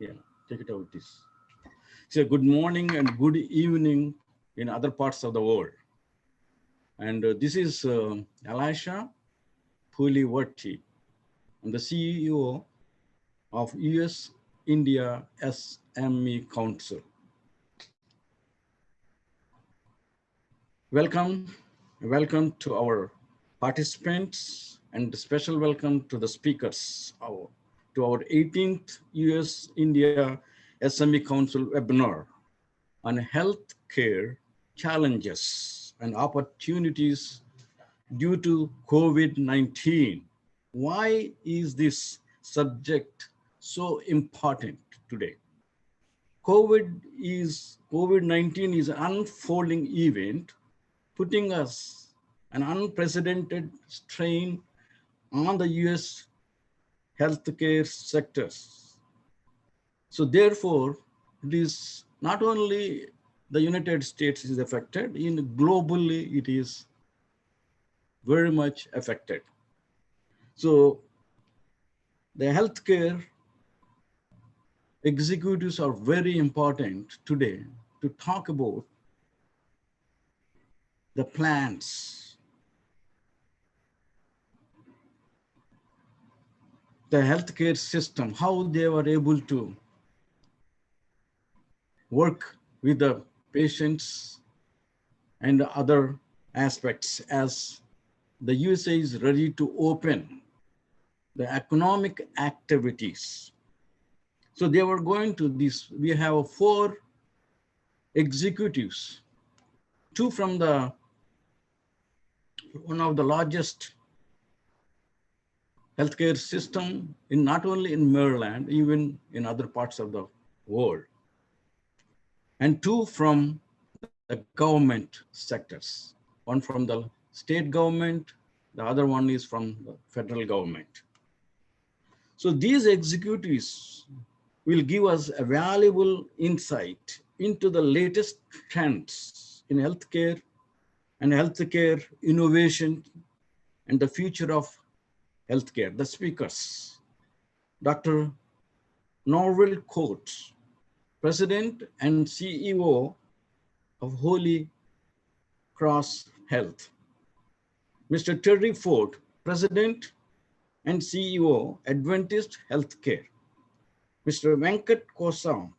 Yeah, take it out this. So good morning and good evening in other parts of the world. And this is Elisha Pulivarti. I'm the CEO of US India SME Council. Welcome to our participants and special welcome to the speakers to our 18th US India SME Council webinar on healthcare challenges and opportunities due to COVID-19. Why is this subject so important today? COVID-19 is an unfolding event putting us an unprecedented strain on the US healthcare sectors. So therefore, it is not only the United States is affected, globally it is very much affected. So the healthcare executives are very important today to talk about the plans, the healthcare system, how they were able to work with the patients and other aspects as the USA is ready to open the economic activities. So they were going to this, we have 4 executives, 2 from one of the largest healthcare system in not only in Maryland, even in other parts of the world, and 2 from the government sectors, one from the state government, the other one is from the federal government. So these executives will give us a valuable insight into the latest trends in healthcare and healthcare innovation and the future of healthcare. The speakers, Dr. Norville Coates, President and CEO of Holy Cross Health. Mr. Terry Ford, President and CEO, Adventist Healthcare. Mr. Venkat Koshanam,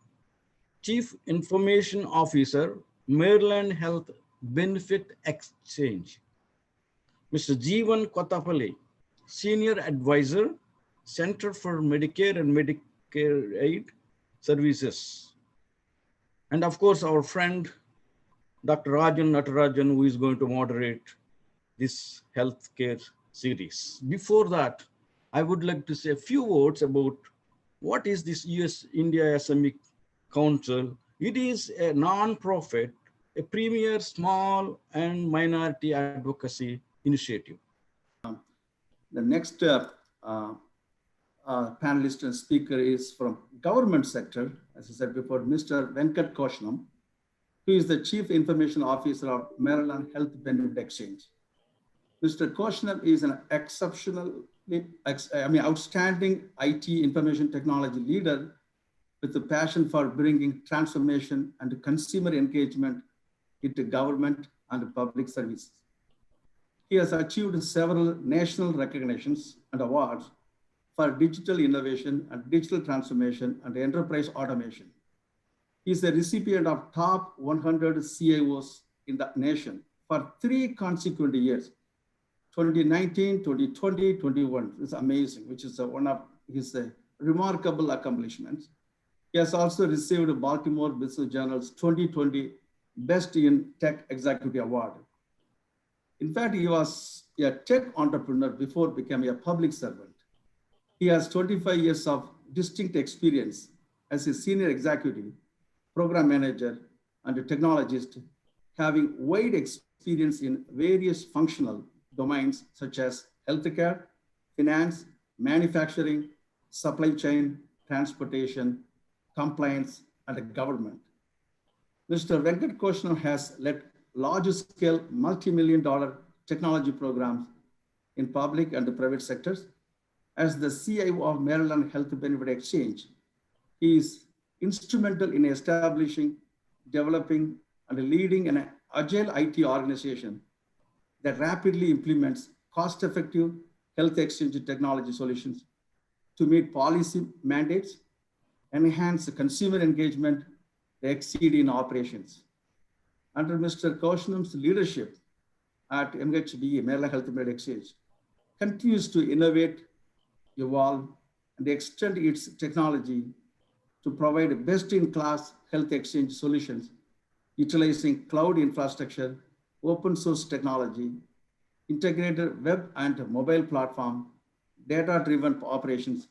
Chief Information Officer, Maryland Health Benefit Exchange. Mr. Jeevan Kotapalli, Senior Advisor, Center for Medicare and Medicare Aid Services. And of course, our friend, Dr. Rajan Natarajan, who is going to moderate this healthcare series. Before that, I would like to say a few words about what is this US India SME Council. It is a non-profit, a premier small and minority advocacy initiative. The next panelist and speaker is from government sector, as I said before, Mr. Venkat Koshanam, who is the Chief Information Officer of Maryland Health Benefit Exchange. Mr. Koshanam is an outstanding IT information technology leader with a passion for bringing transformation and consumer engagement into government and public services. He has achieved several national recognitions and awards for digital innovation and digital transformation and enterprise automation. He is a recipient of top 100 CIOs in the nation for 3 consecutive years, 2019, 2020, 21. It's amazing, which is one of his remarkable accomplishments. He has also received Baltimore Business Journal's 2020 Best in Tech Executive Award. In fact, he was a tech entrepreneur before becoming a public servant. He has 25 years of distinct experience as a senior executive, program manager, and a technologist, having wide experience in various functional domains such as healthcare, finance, manufacturing, supply chain, transportation, compliance, and government. Mr. Venkat Koshanam has led large-scale multi-million-dollar technology programs in public and the private sectors. As the CIO of Maryland Health Benefit Exchange, He is instrumental in establishing, developing, and leading an agile IT organization that rapidly implements cost-effective health exchange technology solutions to meet policy mandates, enhance consumer engagement, exceed in operations. Under Mr. Koshanam's leadership at MHBE, Maryland Health Benefit Exchange, continues to innovate, evolve, and extend its technology to provide best-in-class health exchange solutions, utilizing cloud infrastructure, open source technology, integrated web and mobile platform, data-driven operations,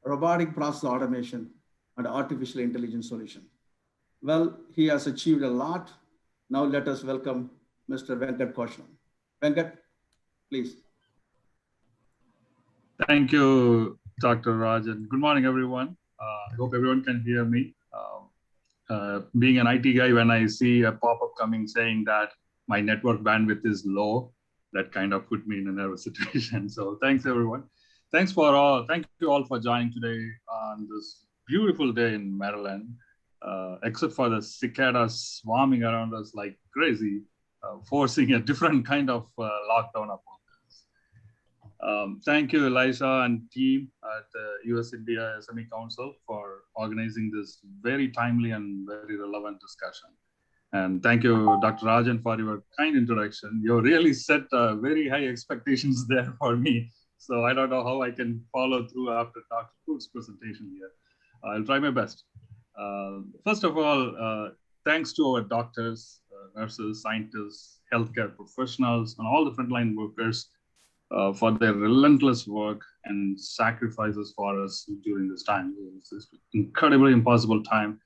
robotic process automation, and artificial intelligence solution. Well, he has achieved a lot. Now let us welcome Mr. Venkat Koshanam. Venkat, please. Thank you, Dr. Rajan. Good morning, everyone. I hope everyone can hear me. Being an IT guy, when I see a pop-up coming saying that my network bandwidth is low, that kind of put me in a nervous situation. So thanks, everyone. Thank you all for joining today on this beautiful day in Maryland, except for the cicadas swarming around us like crazy, forcing a different kind of lockdown upon us. Thank you, Elisha and team at the US India SME Council for organizing this very timely and very relevant discussion. And thank you, Dr. Rajan, for your kind introduction. You really set very high expectations there for me. So I don't know how I can follow through after Dr. Koot's presentation here. I'll try my best. First of all, thanks to our doctors, nurses, scientists, healthcare professionals, and all the frontline workers for their relentless work and sacrifices for us during this time. It's this incredibly impossible time.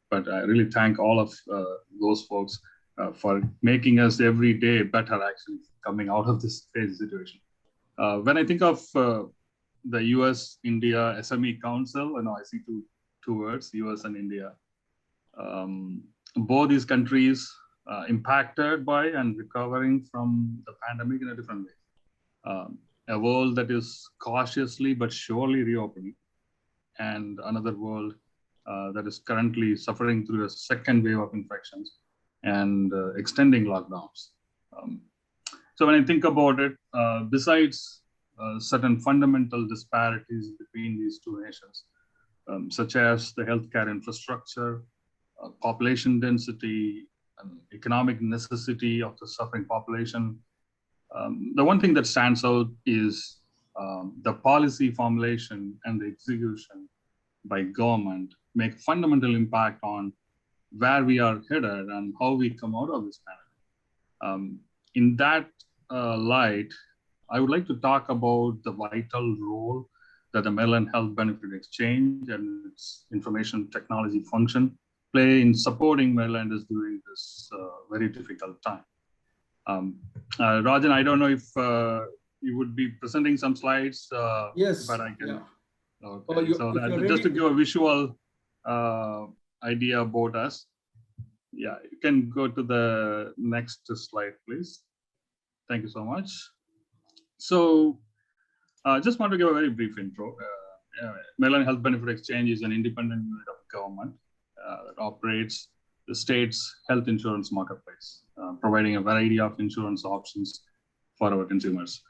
But I really thank all of those folks for making us every day better, actually, coming out of this crazy situation. When I think of the US India SME Council, I see two words, US and India. Both these countries impacted by and recovering from the pandemic in a different way. A world that is cautiously but surely reopening, and another world that is currently suffering through a second wave of infections and extending lockdowns. So when I think about it, besides certain fundamental disparities between these two nations, such as the healthcare infrastructure, population density, and economic necessity of the suffering population, the one thing that stands out is the policy formulation and the execution by government make fundamental impact on where we are headed and how we come out of this pandemic. In that light, I would like to talk about the vital role that the Maryland Health Benefit Exchange and its information technology function play in supporting Marylanders during this very difficult time. Rajan, I don't know if you would be presenting some slides. Yes. But I can. Yeah. Okay. Just to give a visual idea about us. Yeah, you can go to the next slide, please. Thank you so much. So just want to give a very brief intro. Maryland Health Benefit Exchange is an independent unit of government that operates the state's health insurance marketplace, providing a variety of insurance options for our consumers.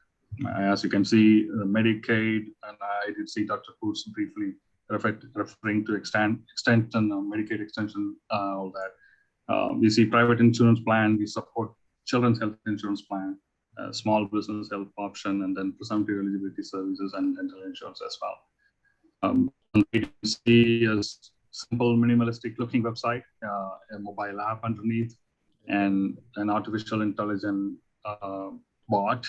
As you can see, Medicaid, and I did see Dr. Koot briefly referring to extension, Medicaid extension, all that. We see private insurance plan, we support children's health insurance plan, small business health option, and then presumptive eligibility services and dental insurance as well. We can see a simple, minimalistic looking website, a mobile app underneath, and an artificial intelligence bot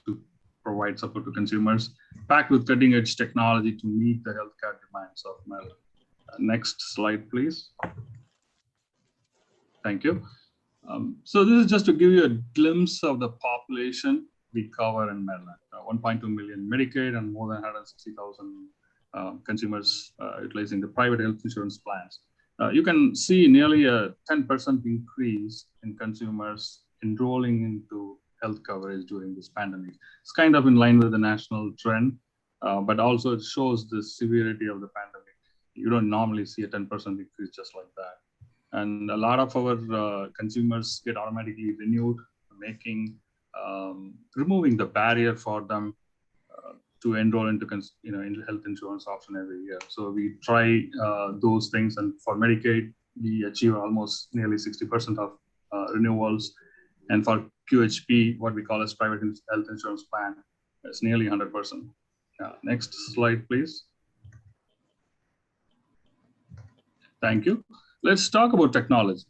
to provide support to consumers, packed with cutting edge technology to meet the healthcare demands of Maryland. Next slide, please. Thank you. So this is just to give you a glimpse of the population we cover in Maryland. 1.2 million Medicaid and more than 160,000 consumers utilizing the private health insurance plans. You can see nearly a 10% increase in consumers enrolling into health coverage during this pandemic. It's kind of in line with the national trend, but also it shows the severity of the pandemic You don't normally see a 10% increase just like that. And a lot of our consumers get automatically renewed, removing the barrier for them to enroll into in health insurance option every year. So we try those things, and for Medicaid, we achieve almost nearly 60% of renewals. And for QHP, what we call as private health insurance plan, it's nearly 100%. Next slide, please. Thank you. Let's talk about technology.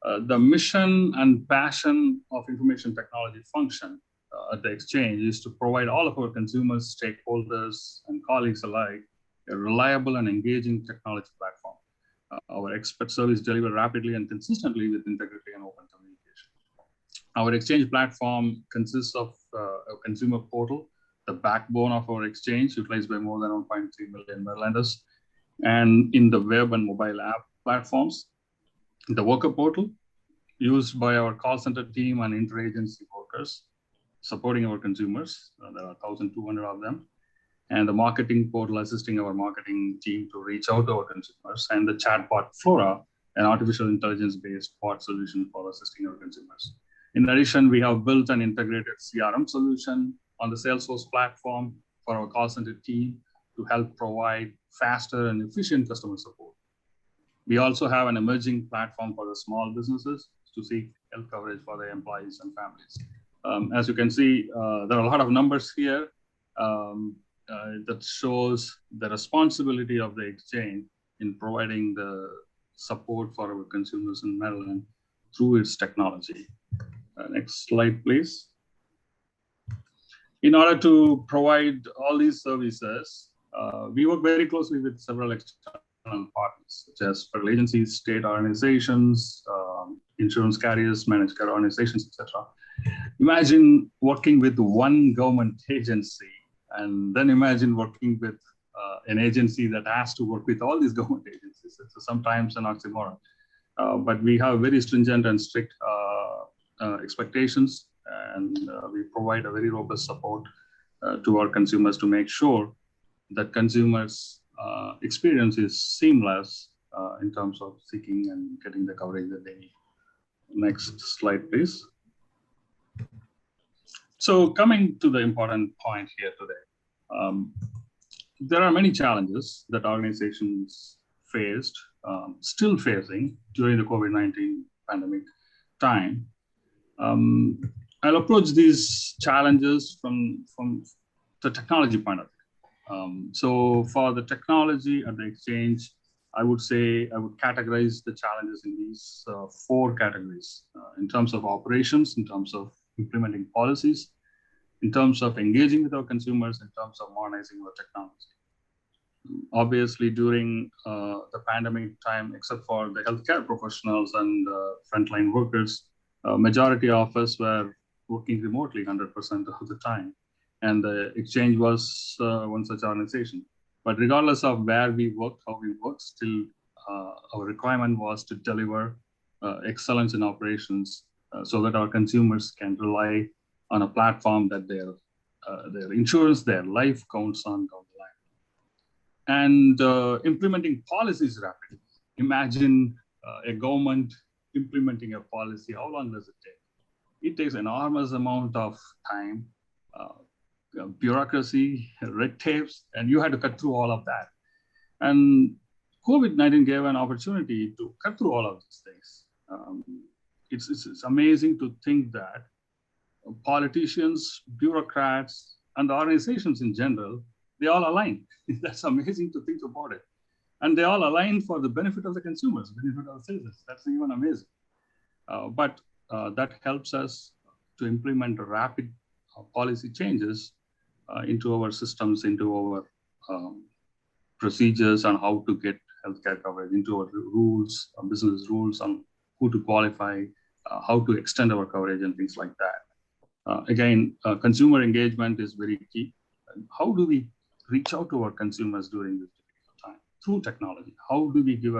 The mission and passion of information technology function at the exchange is to provide all of our consumers, stakeholders, and colleagues alike a reliable and engaging technology platform. Our expert service delivered rapidly and consistently with integrity and open communication. Our exchange platform consists of a consumer portal, the backbone of our exchange, utilized by more than 1.3 million Marylanders, and in the web and mobile app platforms. The worker portal, used by our call center team and interagency workers, supporting our consumers. There are 1,200 of them. And the marketing portal, assisting our marketing team to reach out to our consumers. And the chatbot Flora, an artificial intelligence-based bot solution for assisting our consumers. In addition, we have built an integrated CRM solution on the Salesforce platform for our call center team to help provide faster and efficient customer support. We also have an emerging platform for the small businesses to seek health coverage for their employees and families. As you can see, there are a lot of numbers here that shows the responsibility of the exchange in providing the support for our consumers in Maryland through its technology. Next slide, please. In order to provide all these services, we work very closely with several external partners, such as federal agencies, state organizations, insurance carriers, managed care organizations, etc. Imagine working with one government agency, and then imagine working with an agency that has to work with all these government agencies. It's sometimes an oxymoron. But we have very stringent and strict expectations, and we provide a very robust support to our consumers to make sure that consumers' experience is seamless in terms of seeking and getting the coverage that they need. Next slide, please. So coming to the important point here today, there are many challenges that organizations faced, still facing during the COVID-19 pandemic time. I'll approach these challenges from the technology point of view. So for the technology at the exchange, I would say I would categorize the challenges in these 4 categories in terms of operations, in terms of implementing policies, in terms of engaging with our consumers, in terms of modernizing our technology. Obviously, during the pandemic time, except for the healthcare professionals and frontline workers, majority of us were working remotely 100% of the time. And the exchange was one such organization. But regardless of where we worked, how we worked, still our requirement was to deliver excellence in operations so that our consumers can rely on a platform that their insurance, their life counts on down the line. And implementing policies rapidly. Imagine a government implementing a policy. How long does it take? It takes an enormous amount of time, bureaucracy, red tapes, and you had to cut through all of that. And COVID-19 gave an opportunity to cut through all of these things. It's amazing to think that politicians, bureaucrats, and the organizations in general, they all align. That's amazing to think about it. And they all align for the benefit of the consumers, benefit of the citizens. That's even amazing. But that helps us to implement rapid policy changes into our systems, into our procedures on how to get healthcare coverage, into our rules, business rules on who to qualify, how to extend our coverage and things like that. Again, consumer engagement is very key. How do we reach out to our consumers during this difficult time? Through technology. How do we give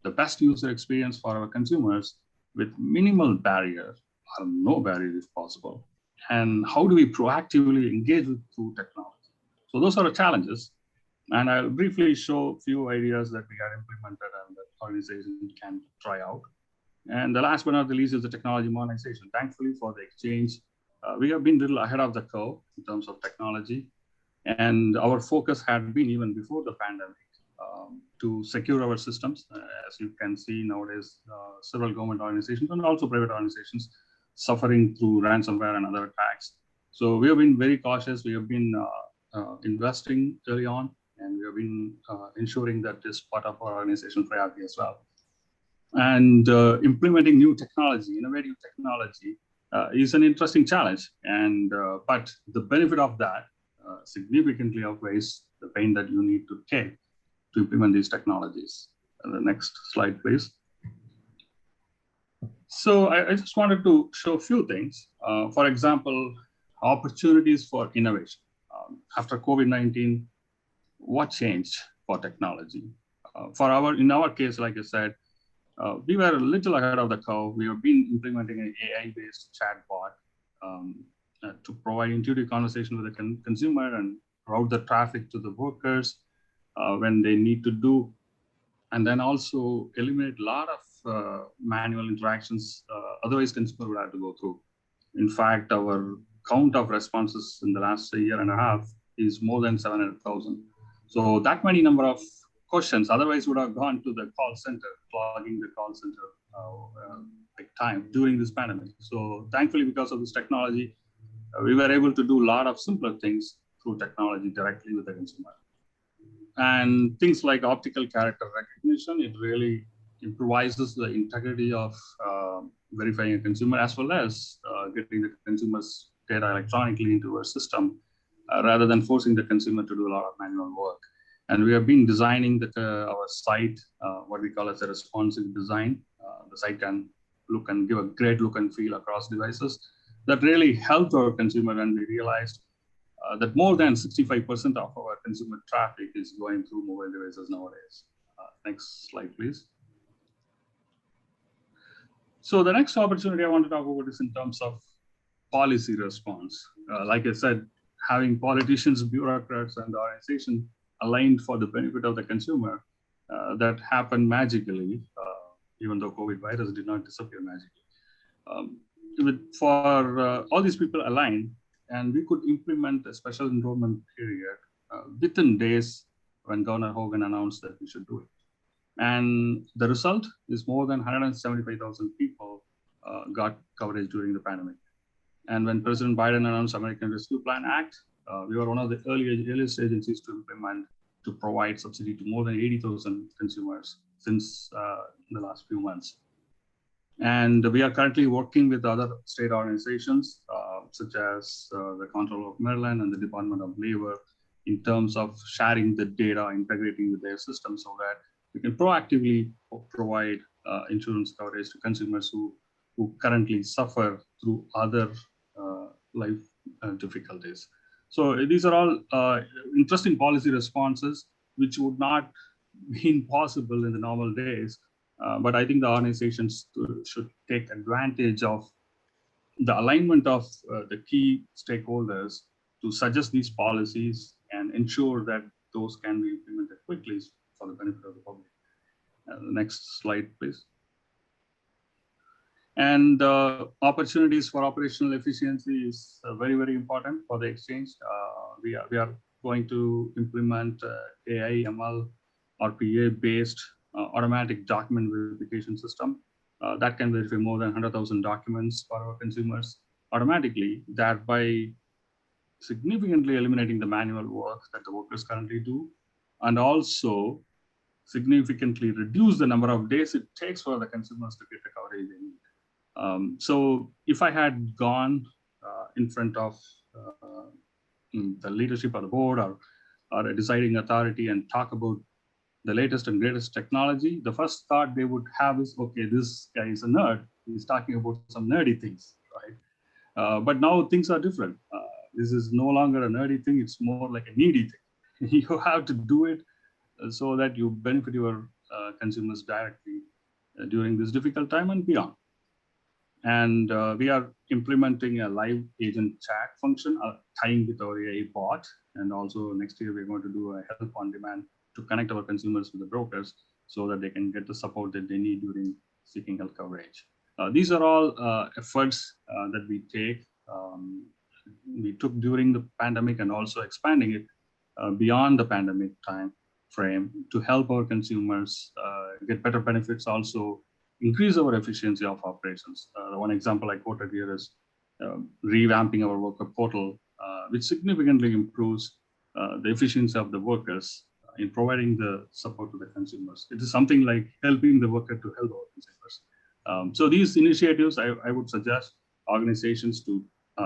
the best user experience for our consumers with minimal barrier or no barrier if possible? And how do we proactively engage through technology? So those are the challenges. And I'll briefly show a few ideas that we had implemented and that organization can try out. And the last but not the least is the technology modernization. Thankfully for the exchange, we have been a little ahead of the curve in terms of technology. And our focus had been even before the pandemic to secure our systems. As you can see nowadays, several government organizations and also private organizations suffering through ransomware and other attacks. So we have been very cautious. We have been investing early on, and we have been ensuring that this part of our organization priority as well. And implementing new technology, innovative technology, is an interesting challenge. And but the benefit of that significantly outweighs the pain that you need to take to implement these technologies. The next slide, please. So I just wanted to show a few things. For example, opportunities for innovation. After COVID-19, what changed for technology? In our case, like I said, we were a little ahead of the curve. We have been implementing an AI-based chatbot to provide intuitive conversation with the consumer and route the traffic to the workers when they need to do, and then also eliminate a lot of manual interactions otherwise consumer would have to go through. In fact, our count of responses in the last year and a half is more than 700,000. So that many number of questions otherwise would have gone to the call center, clogging the call center big time during this pandemic. So thankfully, because of this technology, we were able to do a lot of simpler things through technology directly with the consumer. And things like optical character recognition, it really improvises the integrity of verifying a consumer as well as getting the consumer's data electronically into our system rather than forcing the consumer to do a lot of manual work. And we have been designing our site, what we call as a responsive design. The site can look and give a great look and feel across devices. That really helped our consumer when we realized that more than 65% of our consumer traffic is going through mobile devices nowadays. Next slide, please. So the next opportunity I want to talk about is in terms of policy response. Like I said, having politicians, bureaucrats, and the organization aligned for the benefit of the consumer, that happened magically, even though COVID virus did not disappear magically. For all these people aligned, and we could implement a special enrollment period within days when Governor Hogan announced that we should do it. And the result is more than 175,000 people got coverage during the pandemic. And when President Biden announced American Rescue Plan Act, we were one of the earliest agencies to provide subsidy to more than 80,000 consumers since the last few months. And we are currently working with other state organizations, such as the Comptroller of Maryland and the Department of Labor, in terms of sharing the data, integrating with their system so that we can proactively provide insurance coverage to consumers who currently suffer through other life difficulties. So these are all interesting policy responses, which would not be possible in the normal days. But I think the organizations should take advantage of the alignment of the key stakeholders to suggest these policies and ensure that those can be implemented quickly for the benefit of the public. The next slide, please. And opportunities for operational efficiency is very, very important for the exchange. We are going to implement AI, ML, RPA-based automatic document verification system that can verify more than 100,000 documents for our consumers automatically, thereby significantly eliminating the manual work that the workers currently do, and also significantly reduce the number of days it takes for the consumers to get the coverage they need. So if I had gone in front of the leadership of the board or a deciding authority and talk about the latest and greatest technology, the first thought they would have is, okay, this guy is a nerd. He's talking about some nerdy things, right? But now things are different. This is no longer a nerdy thing. It's more like a needy thing. You have to do it so that you benefit your consumers directly during this difficult time and beyond. And we are implementing a live agent chat function, tying with our AI bot. And also next year, we're going to do a help on demand to connect our consumers with the brokers so that they can get the support that they need during seeking health coverage. These are all efforts that we take. We took during the pandemic and also expanding it beyond the pandemic time frame to help our consumers get better benefits, also increase our efficiency of operations. The one example I quoted here is revamping our worker portal, which significantly improves the efficiency of the workers in providing the support to the consumers. It is something like helping the worker to help our consumers. So these initiatives, I would suggest organizations to,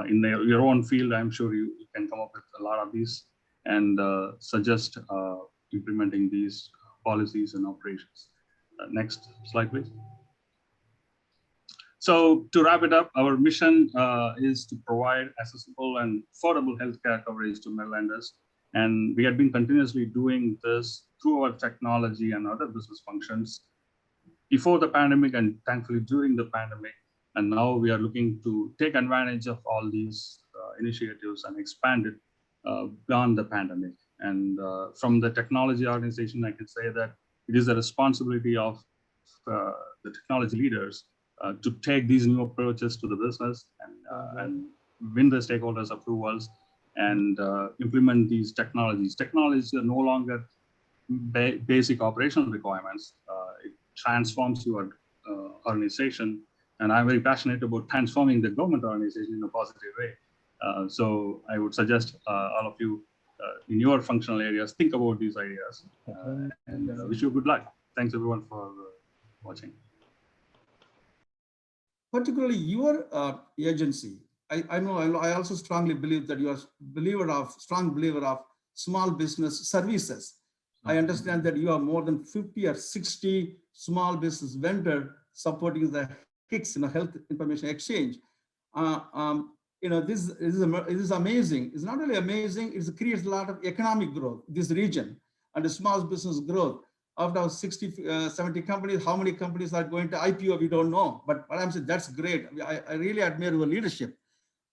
in your own field, I'm sure you can come up with a lot of these and suggest implementing these policies and operations. Next slide, please. So to wrap it up, our mission is to provide accessible and affordable healthcare coverage to Marylanders. And we had been continuously doing this through our technology and other business functions before the pandemic and thankfully during the pandemic. And now we are looking to take advantage of all these initiatives and expand it beyond the pandemic. And from the technology organization, I can say that it is the responsibility of the technology leaders to take these new approaches to the business and win the stakeholders' approvals and implement these technologies. Technologies are no longer basic operational requirements. It transforms your organization. And I'm very passionate about transforming the government organization in a positive way. So I would suggest all of you in your functional areas, think about these ideas and wish you good luck. Thanks everyone for watching. Particularly your agency, I know I also strongly believe that you are strong believer of small business services. I understand that you have more than 50 or 60 small business vendor supporting the HICS, Health Information Exchange. This is amazing. It's not only amazing, it creates a lot of economic growth, this region, and the small business growth. After 60, 70 companies, how many companies are going to IPO, we don't know. But I'm saying that's great. I really admire your leadership.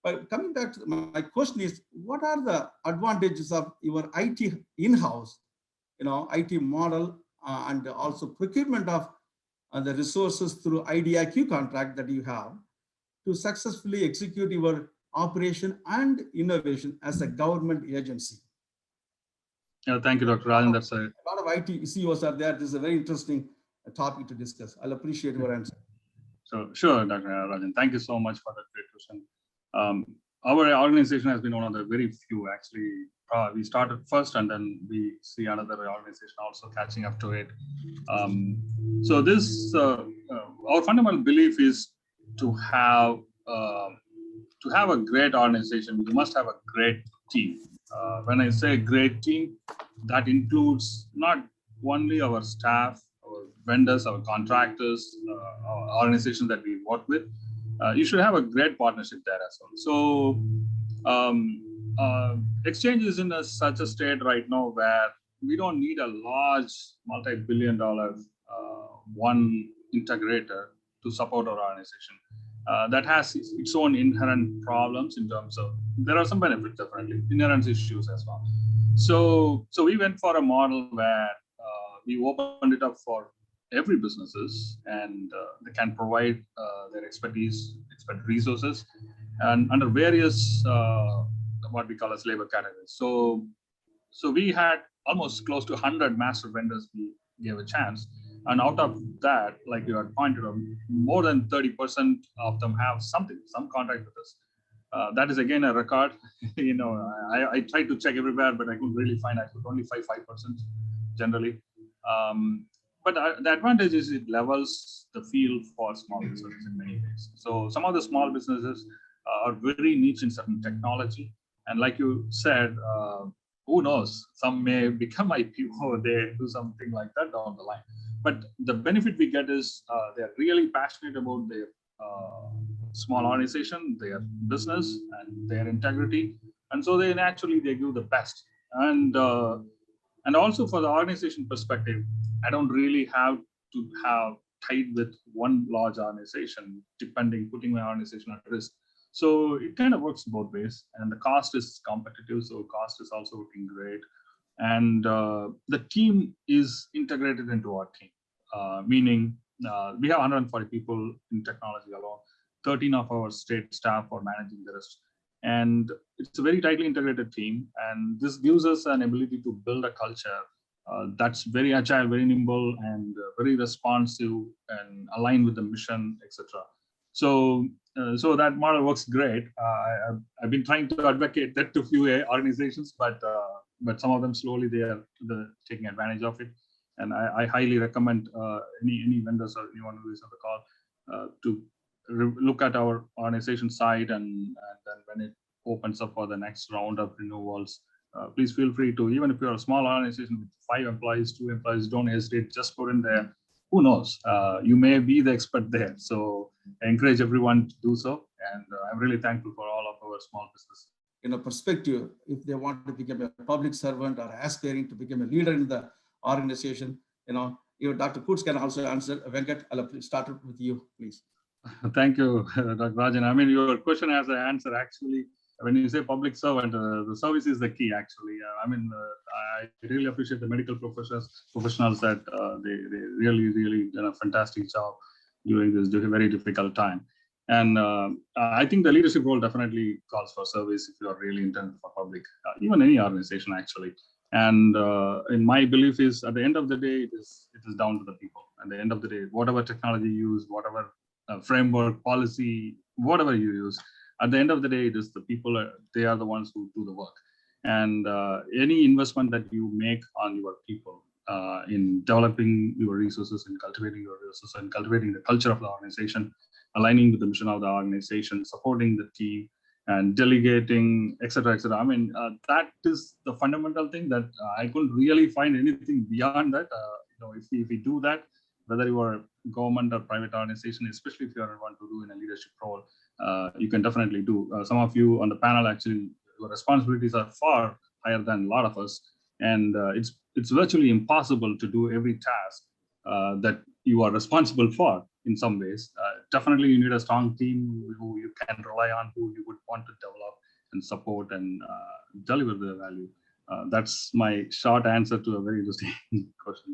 But coming back to my question is, what are the advantages of your IT in-house, IT model and also procurement of the resources through IDIQ contract that you have to successfully execute your operation and innovation as a government agency? Yeah, thank you, Dr. Rajan. That's a lot of IT CEOs are there. This is a very interesting topic to discuss. I'll appreciate your answer. So sure, Dr. Rajan. Thank you so much for that great question. Our organization has been one of the very few, actually. We started first and then we see another organization also catching up to it. So this, our fundamental belief is to have a great organization, you must have a great team. When I say great team, that includes not only our staff, our vendors, our contractors, our organizations that we work with. You should have a great partnership there as well. So exchange is in such a state right now where we don't need a large multi-billion-dollar one integrator to support our organization. That has its own inherent problems in terms of, there are some benefits definitely, inherent issues as well. So we went for a model where we opened it up for every businesses and they can provide their expertise, expert resources, and under various what we call as labor categories. So we had almost close to 100 master vendors we gave a chance. And out of that, like you had pointed out, more than 30% of them have some contact with us. That is again a record. I tried to check everywhere, but I couldn't really find. I could only find 5% generally. But the advantage is it levels the field for small businesses in many ways. So some of the small businesses are very niche in certain technology, and like you said, who knows? Some may become IPO, they do something like that down the line. But the benefit we get is they're really passionate about their small organization, their business, and their integrity, and so they give the best. And also for the organization perspective, I don't really have to have tied with one large organization, putting my organization at risk. So it kind of works both ways, and the cost is competitive, so cost is also looking great. And the team is integrated into our team, meaning we have 140 people in technology alone. 13 of our state staff are managing the rest. And it's a very tightly integrated team. And this gives us an ability to build a culture that's very agile, very nimble, and very responsive and aligned with the mission, etc. So that model works great. I've been trying to advocate that to few organizations, but some of them slowly they're taking advantage of it. And I highly recommend any vendors or anyone who is on the call to look at our organization site, and then when it opens up for the next round of renewals, please feel free to, even if you're a small organization with 5 employees, 2 employees, don't hesitate, just put in there. Who knows? You may be the expert there. So I encourage everyone to do so. And I'm really thankful for all of our small businesses. In a perspective, if they want to become a public servant or aspiring to become a leader in the organization, Dr. Kutz can also answer. Venkat, I'll start with you, please. Thank you, Dr. Rajan. I mean, your question has an answer actually. When you say public servant, the service is the key actually. I really appreciate the medical professionals that they really done a fantastic job during this very difficult time. And I think the leadership role definitely calls for service if you are really intended for public, even any organization actually. And in my belief is, at the end of the day, it is down to the people. At the end of the day, whatever technology you use, whatever framework, policy, whatever you use, at the end of the day, it is the people, they are the ones who do the work. And any investment that you make on your people in developing your resources, in cultivating your resources, and cultivating the culture of the organization, aligning with the mission of the organization, supporting the team, and delegating, etc., etc. I mean, that is the fundamental thing that I couldn't really find anything beyond that. If we do that, whether you are government or private organization, especially if you want to do in a leadership role, you can definitely do. Some of you on the panel, actually, your responsibilities are far higher than a lot of us. And it's virtually impossible to do every task that you are responsible for in some ways. Definitely, you need a strong team who you can rely on, who you would want to develop and support and deliver the value. That's my short answer to a very interesting question.